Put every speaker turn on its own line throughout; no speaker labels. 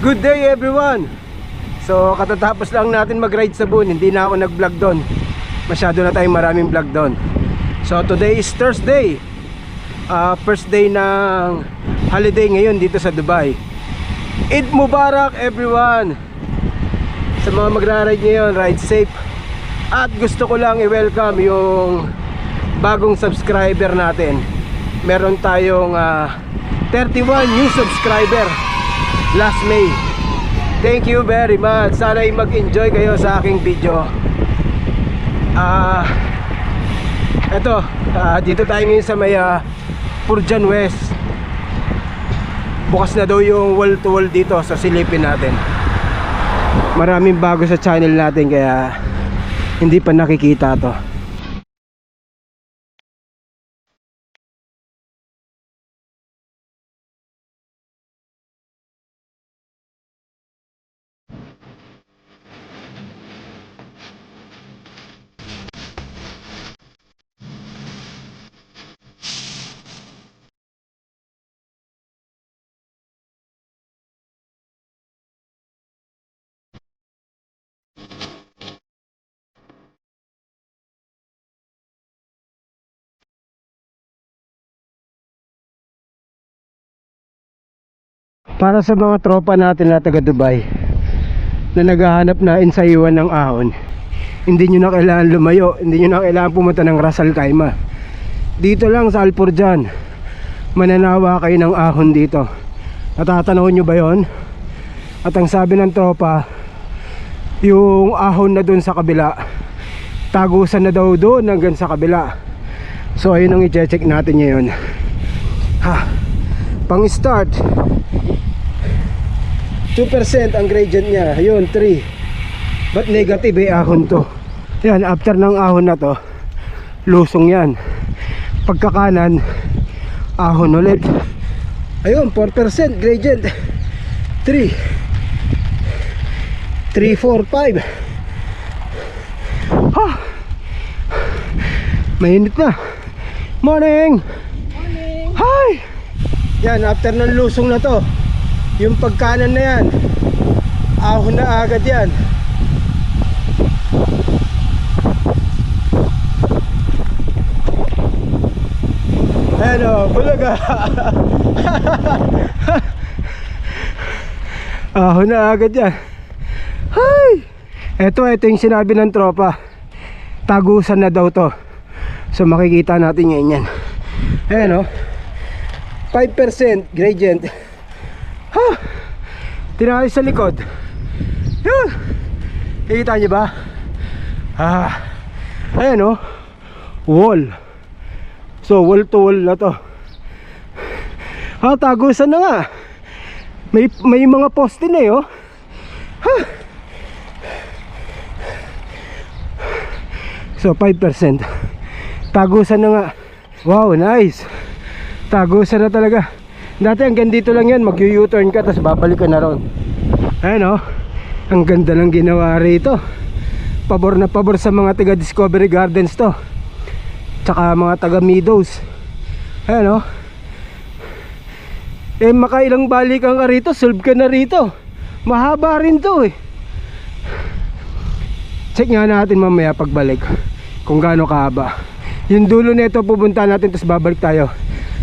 Good day everyone. So katatapos lang natin mag-ride sa Boon. Hindi na ako nag-vlog doon. Masyado na tayong maraming vlog doon. So today is Thursday, first day ng holiday ngayon dito sa Dubai. Eid Mubarak everyone. Sa mga magra-ride ngayon, ride safe. At gusto ko lang i-welcome yung bagong subscriber natin. Meron tayong 31 new subscriber last May. Thank you very much. Sana ay mag-enjoy kayo sa aking video. Dito tayo ngayon sa may Purjan West. Bukas na daw yung wall to wall dito sa silipin natin. Maraming bago sa channel natin kaya hindi pa nakikita to. Para sa mga tropa natin na taga Dubai na naghahanap na sa iwan ng ahon, hindi nyo na kailangan lumayo, hindi nyo na kailangan pumunta ng Ras Al Khaimah. Dito lang sa Al Purjan mananawa kayo ng ahon dito. Natatanaw nyo ba yon? At ang sabi ng tropa, yung ahon na dun sa kabila, tagusan na daw doon hanggang sa kabila. So ayun ang i-check natin ngayon. Pang start 2% ang gradient niya. Ayun, 3. But negative ahon to. Yan, after ng ahon na to, lusong yan. Pagkakanan, ahon ulit. Ayun, 4% gradient. 3 4, 5. Mainit na. Morning. Morning. Hi. Yan, after ng lusong na to, yung pagkanan na yan, ahon na agad yan. Ayan o, bulaga. Ahon na agad yan. Hi! Ito yung sinabi ng tropa, tagusan na daw to. So makikita natin ngayon yan. Ayan o, 5% gradient. Tinayos sa likod. Yun. Nakikita nyo ba? Ayan o, wall. So wall to wall na to. Tagusan na nga. May mga poste na eh oh. So 5%. Tagusan na nga. Wow, nice. Tagusan na talaga. Dati hanggang dito lang yan, mag-u-turn ka tapos babalik ka na ron. Ayan o, ang ganda lang ginawa rito. Pabor na pabor sa mga taga Discovery Gardens to, tsaka mga taga Meadows. Ayan o, makailang balikan ka rito, solve ka na rito. Mahaba rin to eh. Check nga natin mamaya pagbalik kung gaano kahaba. Yung dulo nito pupunta natin tapos babalik tayo.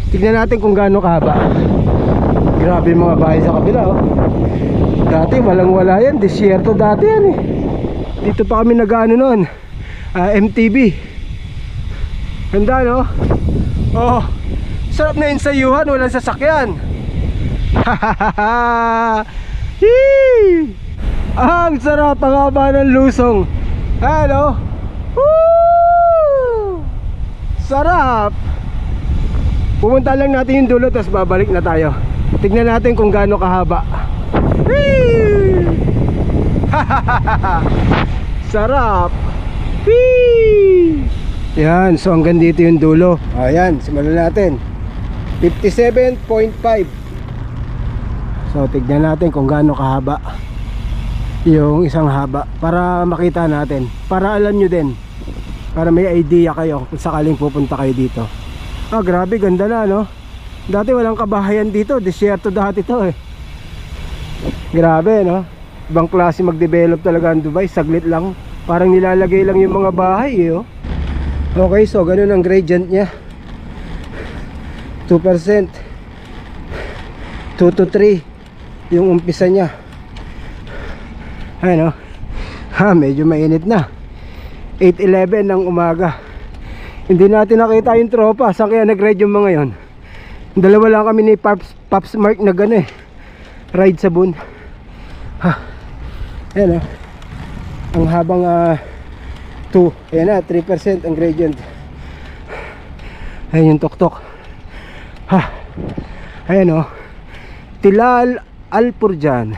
Tignan natin kung gaano kahaba. Grabe yung mga bahay sa kabila oh. Dati walang wala yan, disyerto dati yan eh. Dito pa kami nag-ano noon, MTV. Ganda no? Oh, sarap na yun sa yuhan, walang sasakyan. Ang sarap, ang haba ng lusong. Ano? Woo! Sarap. Pumunta lang natin yung dulo tapos babalik na tayo. Tignan natin kung gaano kahaba. Sarap. Yan, so hanggang dito yung dulo. Ayan, simulan natin 57.5. So tignan natin kung gaano kahaba yung isang haba, para makita natin, para alam nyo din, para may idea kayo kung sakaling pupunta kayo dito. Grabe, ganda na no. Dati walang kabahayan dito, disyerto dati to eh. Grabe, no? Ibang klase mag-develop talaga ang Dubai. Saglit lang. Parang nilalagay lang yung mga bahay, eh, oh. Okay, so ganun ang gradient niya. 2%. 2 to 3 yung umpisa niya. Ayun, oh. Ha, medyo mainit na. 8:11 ng umaga. Hindi natin nakita yung tropa. Saan kaya nag-ride yung mga yon? Dalawa lang kami ni Pops Mark na gano'n eh, ride sa Boon. Ha. Ayan, oh. Ang habang 2. Ayan na, 3% ang gradient. Ayan yung tuktok. Ha. Ayan, oh. Tilal Al Purjan.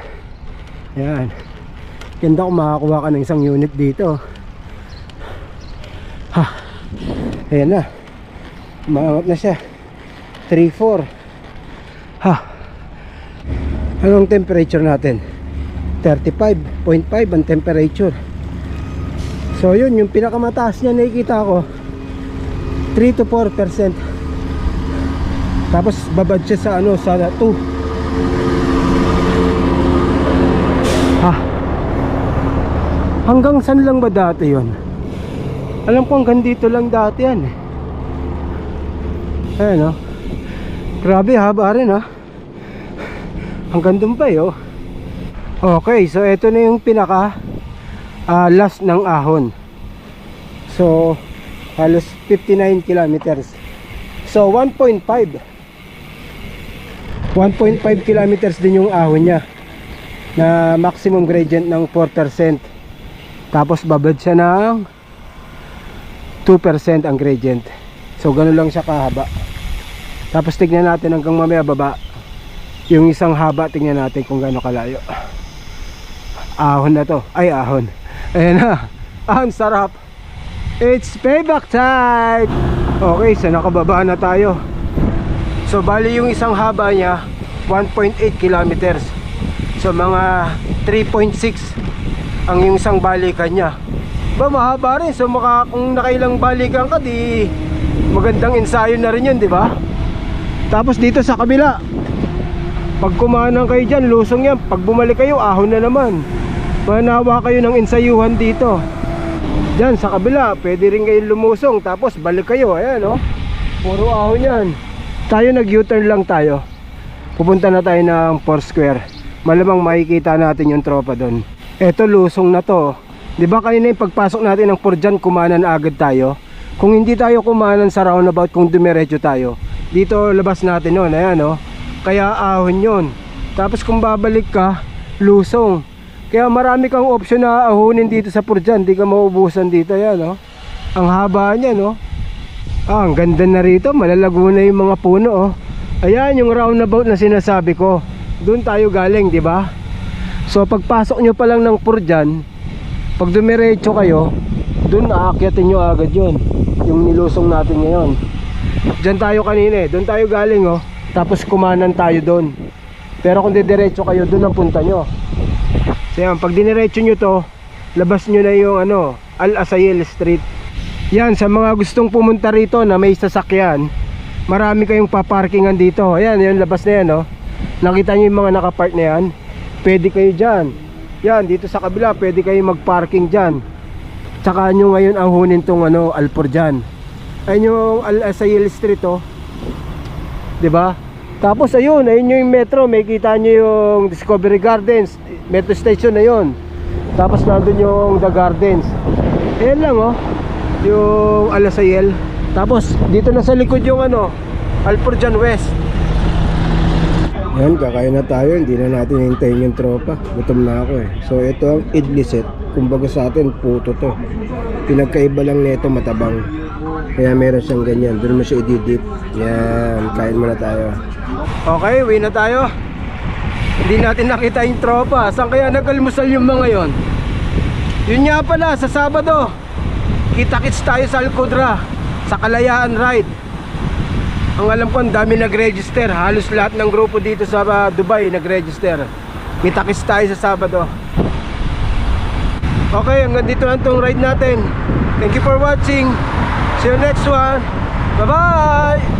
Ayan. Ganda kung makakuha ka ng isang unit dito. Ha. Ayan na. Umangat na siya. 3-4. Ha. Anong temperature natin? 35.5 ang temperature. So yun, yung pinakamataas niya nakikita ko 3 to 4%. Tapos babad siya sa ano, sa 2. Ha. Hanggang saan lang ba dati yun? Alam ko hanggang dito lang dati yan eh. Ayan, oh. Grabe, haba rin, ha. Hanggang dun pa, oh. Okay, so ito na yung pinaka last ng ahon. So halos 59 kilometers. So 1.5 kilometers din yung ahon niya, na maximum gradient ng 4%. Tapos babad siya ng 2% ang gradient. So ganun lang siya kahaba. Tapos tignan natin hanggang mamaya baba. Yung isang haba, tignan natin kung gaano kalayo. Ahon na to. Ay, ahon. Ayan na. Ang sarap. It's payback time. Okay, so nakababa na tayo. So bali yung isang haba niya 1.8 kilometers. So mga 3.6 ang yung isang balikan niya. Ba, mahaba rin. So kung nakailang balikan ka, di magandang ensayo na rin yun, di ba? Tapos dito sa kabila, pag kumanan kayo dyan, lusong yan. Pag bumalik kayo, ahon na naman. Manawa kayo ng ensayuhan dito. Dyan sa kabila, pwede rin kayo lumusong. Tapos balik kayo, ayan, oh. Puro ahon yan. Tayo nag-U-turn lang tayo. Pupunta na tayo ng Foursquare. Malamang makikita natin yung tropa doon. Eto, lusong na to. Diba kanina yung pagpasok natin ng Purjan, kumanan agad tayo. Kung hindi tayo kumanan sa roundabout, kung dumiretso tayo, dito labas natin yun, ayan, oh. Kaya ahon yun. Tapos kung babalik ka, lusong. Kaya marami kang option na ahonin dito sa Purjan. Hindi ka maubusan dito, ayan, oh. Ang haba niya, no. Ang ganda na rito. Malalago na yung mga puno, oh. Ayan yung roundabout na sinasabi ko. Doon tayo galing, di ba? So pagpasok nyo pa lang ng Purjan, pag dumiretso kayo, doon aakyatin nyo agad yun, yung nilusong natin ngayon. Diyan tayo kanina eh. Doon tayo galing, oh. Tapos kumanan tayo doon. Pero kung didiretso kayo, doon ang punta nyo. So yan, pag diniretso nyo to, labas nyo na yung ano, Al Asayel Street. Yan, sa mga gustong pumunta rito na may sasakyan, marami kayong paparkingan dito. Ayan, yung labas na yan, oh. Nakita nyo yung mga nakapark na yan. Pwede kayo dyan. Yan, dito sa kabila, pwede kayo magparking dyan. Tsaka nyo ngayon ahunin tong ano, Al Purjan. Ayun yung Al Asayel Street, oh. Diba? Tapos ayun yung metro. May kita nyo yung Discovery Gardens, metro station na yun. Tapos nandun yung The Gardens. Ayan lang, oh, yung Al Asayel. Tapos dito na sa likod yung ano, Al Purjan West. Yan, kakain na tayo. Hindi na natin hintayin yung tropa. Gutom na ako eh. So ito ang idli set. Kumbaga sa atin, puto to. Pinagkaiba lang nito, matabang. Kaya meron siyang ganyan. Doon mo siya ididip. Yan, kain muna tayo. Okay, uwi na tayo. Hindi natin nakita yung tropa. Saan kaya nag-almusal yung mga yon? Yun nga pala, sa Sabado, kita-kits tayo sa Alcodra, sa Kalayaan Ride. Ang alam ko, ang dami nag-register. Halos lahat ng grupo dito sa Dubai nag-register. Kita-kits tayo sa Sabado. Okay, hanggang dito lang itong ride natin. Thank you for watching. See you next one. Bye-bye!